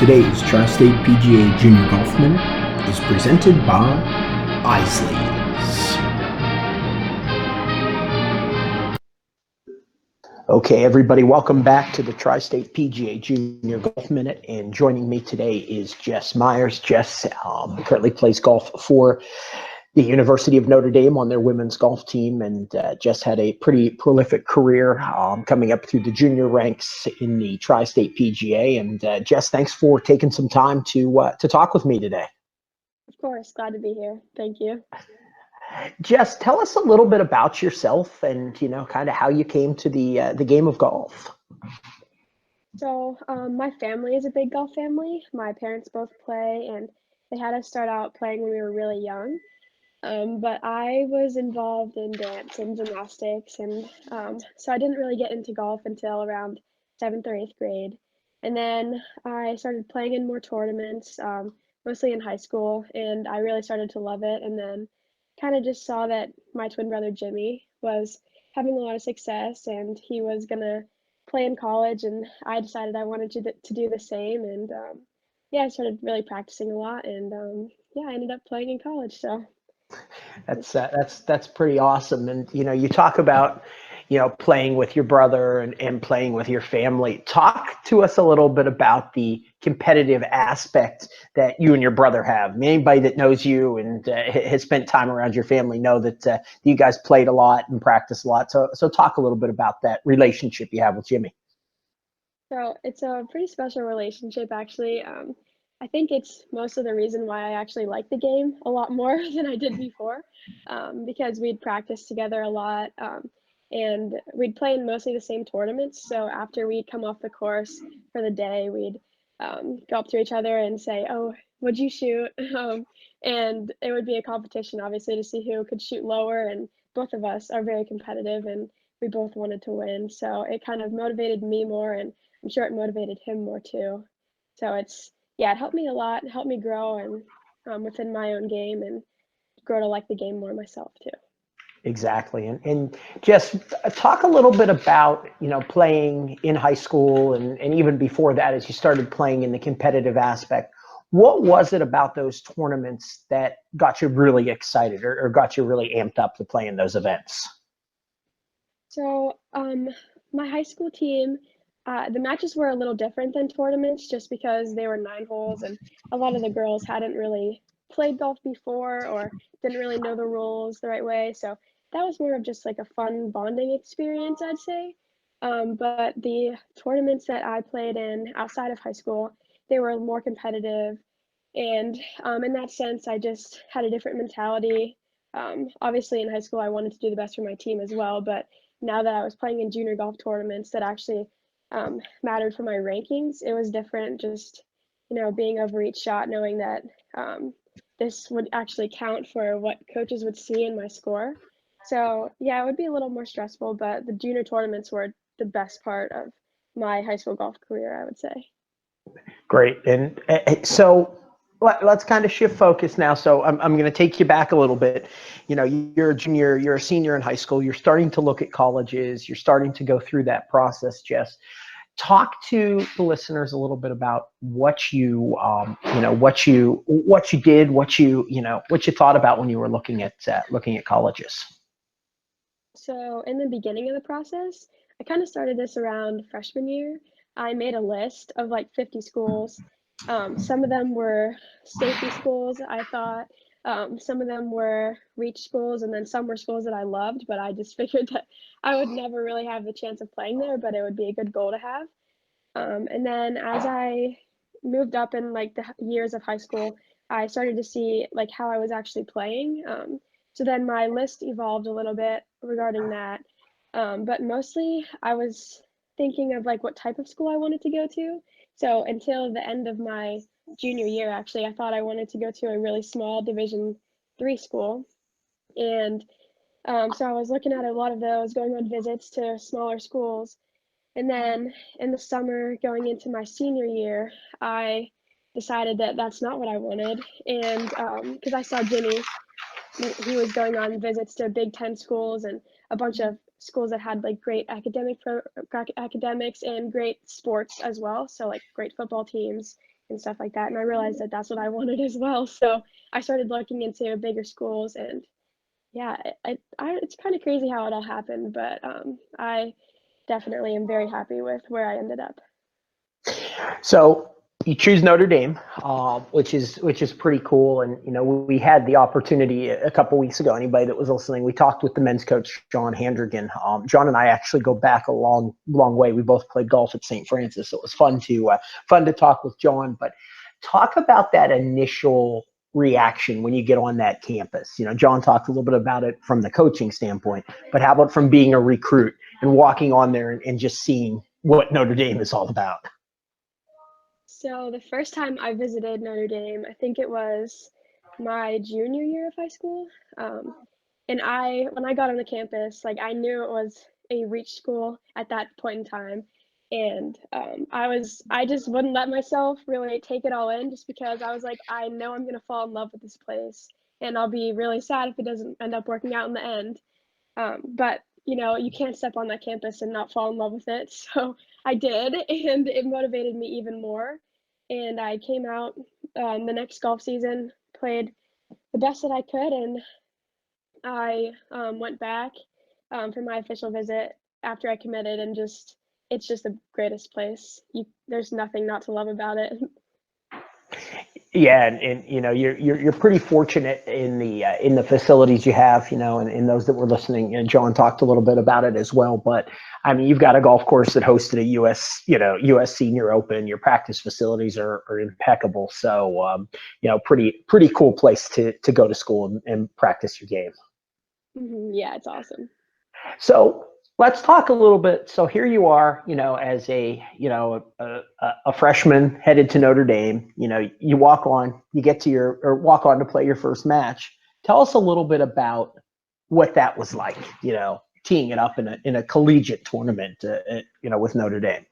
Today's Tri-State PGA Junior Golf Minute is presented by Isley's. Okay, everybody, welcome back to the Tri-State PGA Junior Golf Minute, and joining me today is Jess Meyers. Jess currently plays golf for the University of Notre Dame on their women's golf team, and Jess had a pretty prolific career coming up through the junior ranks in the Tri-State PGA. And Jess, thanks for taking some time to talk with me today. Of course, glad to be here. Thank you. Jess, tell us a little bit about yourself and, kind of how you came to the game of golf. So my family is a big golf family. My parents both play, and they had us start out playing when we were really young. But I was involved in dance and gymnastics, and so I didn't really get into golf until around 7th or 8th grade. And then I started playing in more tournaments, mostly in high school, and I really started to love it. And then kind of just saw that my twin brother Jimmy was having a lot of success, and he was gonna play in college, and I decided I wanted to do the same. And yeah, I started really practicing a lot, and yeah, I ended up playing in college. So. That's pretty awesome. And you talk about playing with your brother and playing with your family. Talk to us a little bit about the competitive aspect that you and your brother have. I mean, anybody that knows you and has spent time around your family know that you guys played a lot and practiced a lot. So talk a little bit about that relationship you have with Jimmy. So it's a pretty special relationship, actually. I think it's most of the reason why I actually like the game a lot more than I did before, because we'd practice together a lot, and we'd play in mostly the same tournaments. So after we'd come off the course for the day, we'd go up to each other and say, "Oh, what'd you shoot?" And it would be a competition, obviously, to see who could shoot lower. And both of us are very competitive, and we both wanted to win. So it kind of motivated me more, and I'm sure it motivated him more too. So yeah, it helped me a lot. It helped me grow and within my own game, and grow to like the game more myself too. Exactly. And just talk a little bit about, playing in high school and even before that, as you started playing in the competitive aspect. What was it about those tournaments that got you really excited or got you really amped up to play in those events? So my high school team, the matches were a little different than tournaments just because they were 9 holes, and a lot of the girls hadn't really played golf before or didn't really know the rules the right way. So that was more of just like a fun bonding experience, I'd say. But the tournaments that I played in outside of high school, they were more competitive. And in that sense, I just had a different mentality. Obviously, in high school, I wanted to do the best for my team as well. But now that I was playing in junior golf tournaments that actually mattered for my rankings, it was different. Just, being over each shot, knowing that this would actually count for what coaches would see in my score. So yeah, it would be a little more stressful, but the junior tournaments were the best part of my high school golf career, I would say. Great. And so let's kind of shift focus now. So I'm going to take you back a little bit. You're a junior, you're a senior in high school. You're starting to look at colleges. You're starting to go through that process, Jess. Talk to the listeners a little bit about what you did, what you thought about when you were looking at colleges. So in the beginning of the process, I kind of started this around freshman year. I made a list of like 50 schools. Some of them were safety schools, I thought. Some of them were reach schools, and then some were schools that I loved, but I just figured that I would never really have the chance of playing there, but it would be a good goal to have. And then as I moved up in like the years of high school, I started to see like how I was actually playing. So then my list evolved a little bit regarding that. But mostly I was thinking of like what type of school I wanted to go to. So until the end of my junior year, actually, I thought I wanted to go to a really small Division III school. And so I was looking at a lot of those, going on visits to smaller schools. And then in the summer, going into my senior year, I decided that that's not what I wanted. And because I saw Jimmy, he was going on visits to Big Ten schools and a bunch of schools that had like great academics and great sports as well. So like great football teams and stuff like that. And I realized that that's what I wanted as well. So I started looking into bigger schools, and yeah, it's kind of crazy how it all happened, but I definitely am very happy with where I ended up. So you choose Notre Dame, which is pretty cool. And we had the opportunity a couple weeks ago. Anybody that was listening, we talked with the men's coach John Handrigan. John and I actually go back a long way. We both played golf at St. Francis, so it was fun to talk with John. But talk about that initial reaction when you get on that campus. John talked a little bit about it from the coaching standpoint, but how about from being a recruit and walking on there and just seeing what Notre Dame is all about? So the first time I visited Notre Dame, I think it was my junior year of high school. Um, and when I got on the campus, like I knew it was a reach school at that point in time. And I just wouldn't let myself really take it all in just because I was like, I know I'm going to fall in love with this place. And I'll be really sad if it doesn't end up working out in the end. But you can't step on that campus and not fall in love with it. So I did, and it motivated me even more. And I came out the next golf season, played the best that I could, and I went back for my official visit after I committed, and it's just the greatest place. There's nothing not to love about it. Yeah, and you're pretty fortunate in the facilities you have, and those that were listening. And John talked a little bit about it as well. But I mean, you've got a golf course that hosted a U.S. Senior Open. Your practice facilities are impeccable. So pretty cool place to go to school and practice your game. Yeah, it's awesome. So let's talk a little bit. So here you are, as a freshman headed to Notre Dame. You walk on to play your first match. Tell us a little bit about what that was like. Teeing it up in a collegiate tournament. With Notre Dame.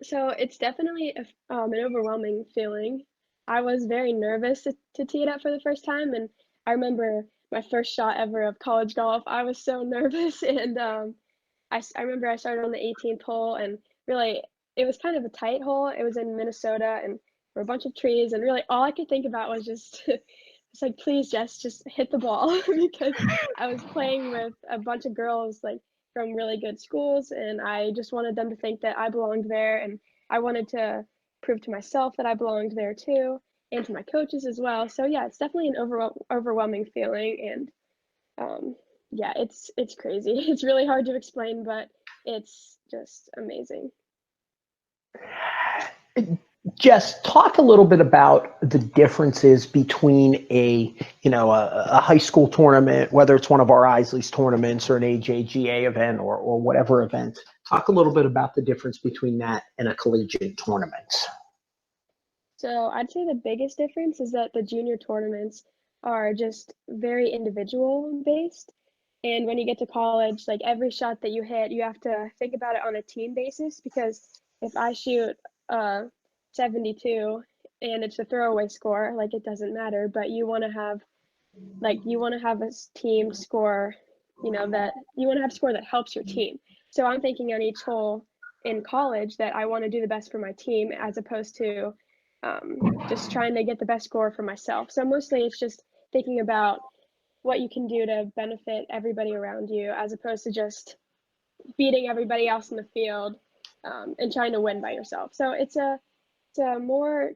So it's definitely an overwhelming feeling. I was very nervous to tee it up for the first time, and I remember my first shot ever of college golf. I was so nervous, and I remember I started on the 18th hole, and really it was kind of a tight hole. It was in Minnesota, and there were a bunch of trees, and really all I could think about was just it's like, please, Jess, just hit the ball because I was playing with a bunch of girls like from really good schools, and I just wanted them to think that I belonged there, and I wanted to prove to myself that I belonged there too, and to my coaches as well. So yeah, it's definitely an overwhelming feeling, and yeah, it's crazy. It's really hard to explain, but it's just amazing. Jess, talk a little bit about the differences between a high school tournament, whether it's one of our Isley's tournaments or an AJGA event or whatever event. Talk a little bit about the difference between that and a collegiate tournament. So I'd say the biggest difference is that the junior tournaments are just very individual based. And when you get to college, like every shot that you hit, you have to think about it on a team basis because if I shoot 72 and it's a throwaway score, like it doesn't matter, but you want to have a team score, that you want to have a score that helps your team. So I'm thinking on each hole in college that I want to do the best for my team as opposed to just trying to get the best score for myself. So mostly it's just thinking about what you can do to benefit everybody around you as opposed to just beating everybody else in the field and trying to win by yourself. So it's a more,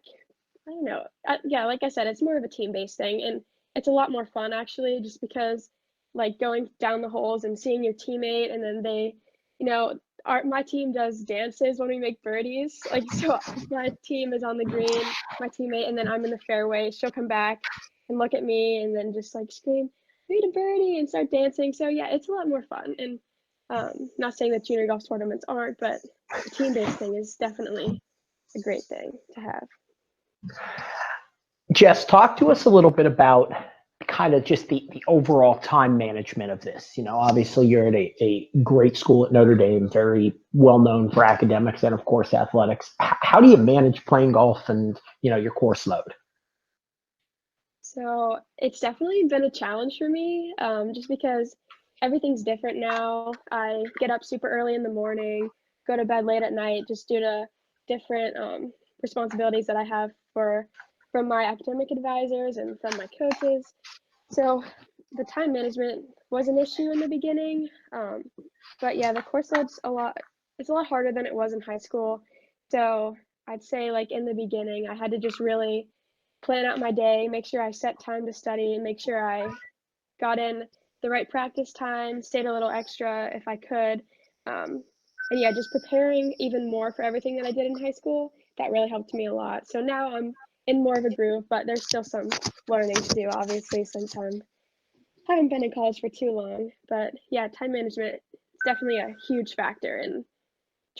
I don't know, yeah, like I said, it's more of a team-based thing, and it's a lot more fun actually, just because like going down the holes and seeing your teammate, and then you know, my team does dances when we make birdies. Like so, my team is on the green, my teammate, and then I'm in the fairway. She'll come back and look at me, and then just like scream, "Made a birdie!" and start dancing. So yeah, it's a lot more fun. And not saying that junior golf tournaments aren't, but the team-based thing is definitely a great thing to have. Jess, talk to us a little bit about kind of just the overall time management of this. Obviously you're at a great school at Notre Dame, very well known for academics and of course athletics. How do you manage playing golf and, your course load? So it's definitely been a challenge for me, just because everything's different now. I get up super early in the morning, go to bed late at night, just due to different responsibilities that I have from my academic advisors and from my coaches. So the time management was an issue in the beginning. But yeah, the course load's it's a lot harder than it was in high school. So I'd say like in the beginning, I had to just really plan out my day, make sure I set time to study, and make sure I got in the right practice time, stayed a little extra if I could. Um, and yeah, just preparing even more for everything that I did in high school, that really helped me a lot. So now I'm in more of a groove, but there's still some learning to do, obviously, since haven't been in college for too long. But yeah, time management is definitely a huge factor in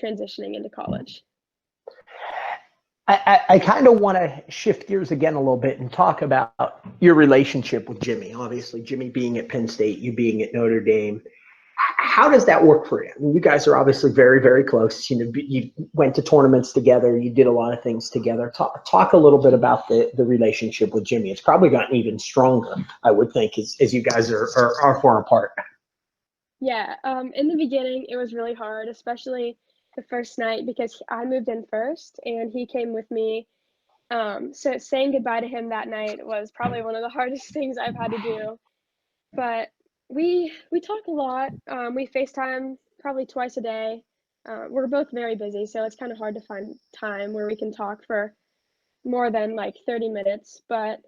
transitioning into college. I kind of want to shift gears again a little bit and talk about your relationship with Jimmy. Obviously, Jimmy being at Penn State, you being at Notre Dame. How does that work for you? I mean, you guys are obviously very, very close. You know, you went to tournaments together. You did a lot of things together. Talk a little bit about the relationship with Jimmy. It's probably gotten even stronger, I would think, as you guys are far apart. Yeah, in the beginning, it was really hard, especially the first night because I moved in first and he came with me. So saying goodbye to him that night was probably one of the hardest things I've had to do. But we talk a lot. We FaceTime probably twice a day. We're both very busy, so it's kind of hard to find time where we can talk for more than like 30 minutes. But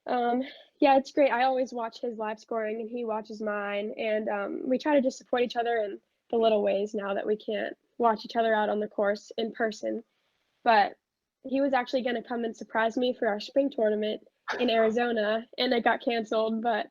um, yeah, it's great. I always watch his live scoring and he watches mine, and we try to just support each other in the little ways now that we can't watch each other out on the course in person. But he was actually going to come and surprise me for our spring tournament in Arizona, and it got canceled. But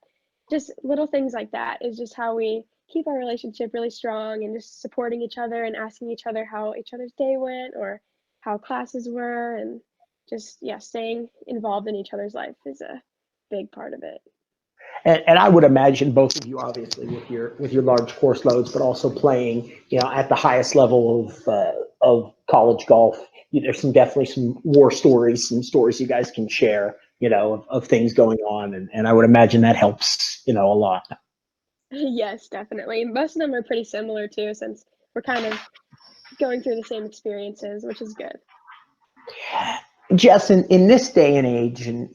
just little things like that is just how we keep our relationship really strong, and just supporting each other and asking each other how each other's day went or how classes were, and just yeah, staying involved in each other's life is a big part of it. And I would imagine both of you, obviously, with your large course loads, but also playing, you know, at the highest level of college golf. There's definitely some war stories, some stories you guys can share, you know, of things going on, and I would imagine that helps, you know, a lot. Yes, definitely. Most of them are pretty similar too, since we're kind of going through the same experiences, which is good. Jess, in this day and age, and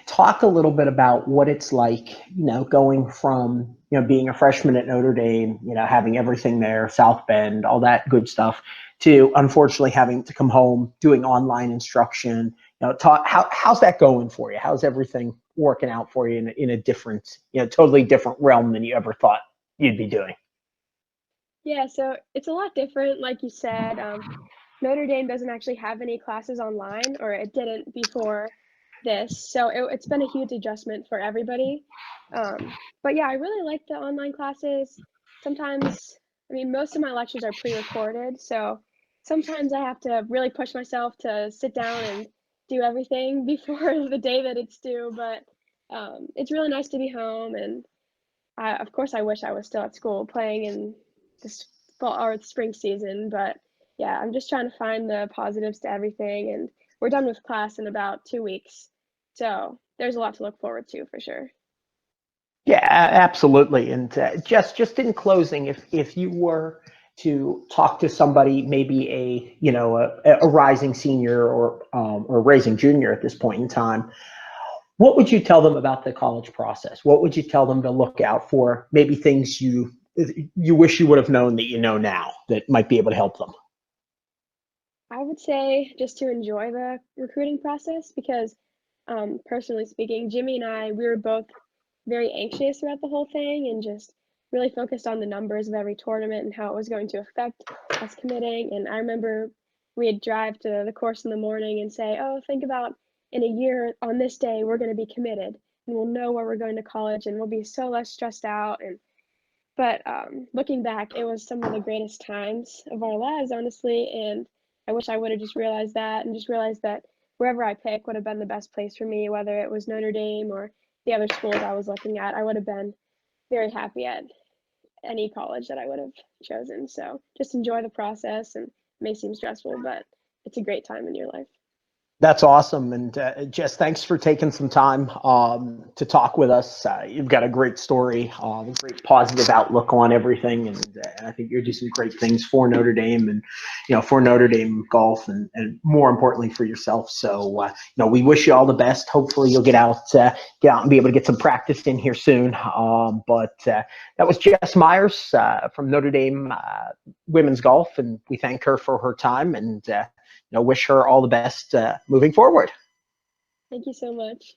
talk a little bit about what it's like, you know, going from, you know, being a freshman at Notre Dame, you know, having everything there, South Bend, all that good stuff, to unfortunately having to come home, doing online instruction. You know, how's that going for you? How's everything working out for you in a different, you know, totally different realm than you ever thought you'd be doing? Yeah, so it's a lot different, like you said. Notre Dame doesn't actually have any classes online, or it didn't before this. So it's been a huge adjustment for everybody. But yeah, I really like the online classes. Sometimes, I mean, most of my lectures are pre-recorded, so sometimes I have to really push myself to sit down and do everything before the day that it's due. But it's really nice to be home, and of course, I wish I was still at school playing in this fall or spring season, but yeah, I'm just trying to find the positives to everything, and we're done with class in about 2 weeks. So there's a lot to look forward to for sure. Yeah, absolutely. And just in closing, if you were to talk to somebody, maybe a rising senior or raising junior at this point in time, what would you tell them about the college process? What would you tell them to look out for? Maybe things you wish you would have known that you know now that might be able to help them. I would say just to enjoy the recruiting process because, personally speaking, Jimmy and I, we were both very anxious throughout the whole thing and just really focused on the numbers of every tournament and how it was going to affect us committing. And I remember we'd drive to the course in the morning and say, "Oh, think about in a year on this day, we're going to be committed and we'll know where we're going to college and we'll be so less stressed out." And but looking back, it was some of the greatest times of our lives, honestly. And I wish I would have just realized that and just realized that wherever I pick would have been the best place for me, whether it was Notre Dame or the other schools I was looking at. I would have been very happy at any college that I would have chosen. So just enjoy the process, and it may seem stressful, but it's a great time in your life. That's awesome. And Jess, thanks for taking some time to talk with us. You've got a great story, a great positive outlook on everything. And I think you're doing some great things for Notre Dame and, for Notre Dame golf and more importantly for yourself. So, we wish you all the best. Hopefully you'll get out and be able to get some practice in here soon. But that was Jess Myers from Notre Dame Women's Golf. And we thank her for her time and, wish her all the best moving forward. Thank you so much.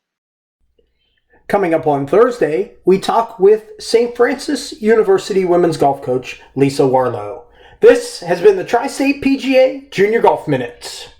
Coming up on Thursday, we talk with St. Francis University women's golf coach Lisa Warlow. This has been the Tri-State PGA Junior Golf Minute.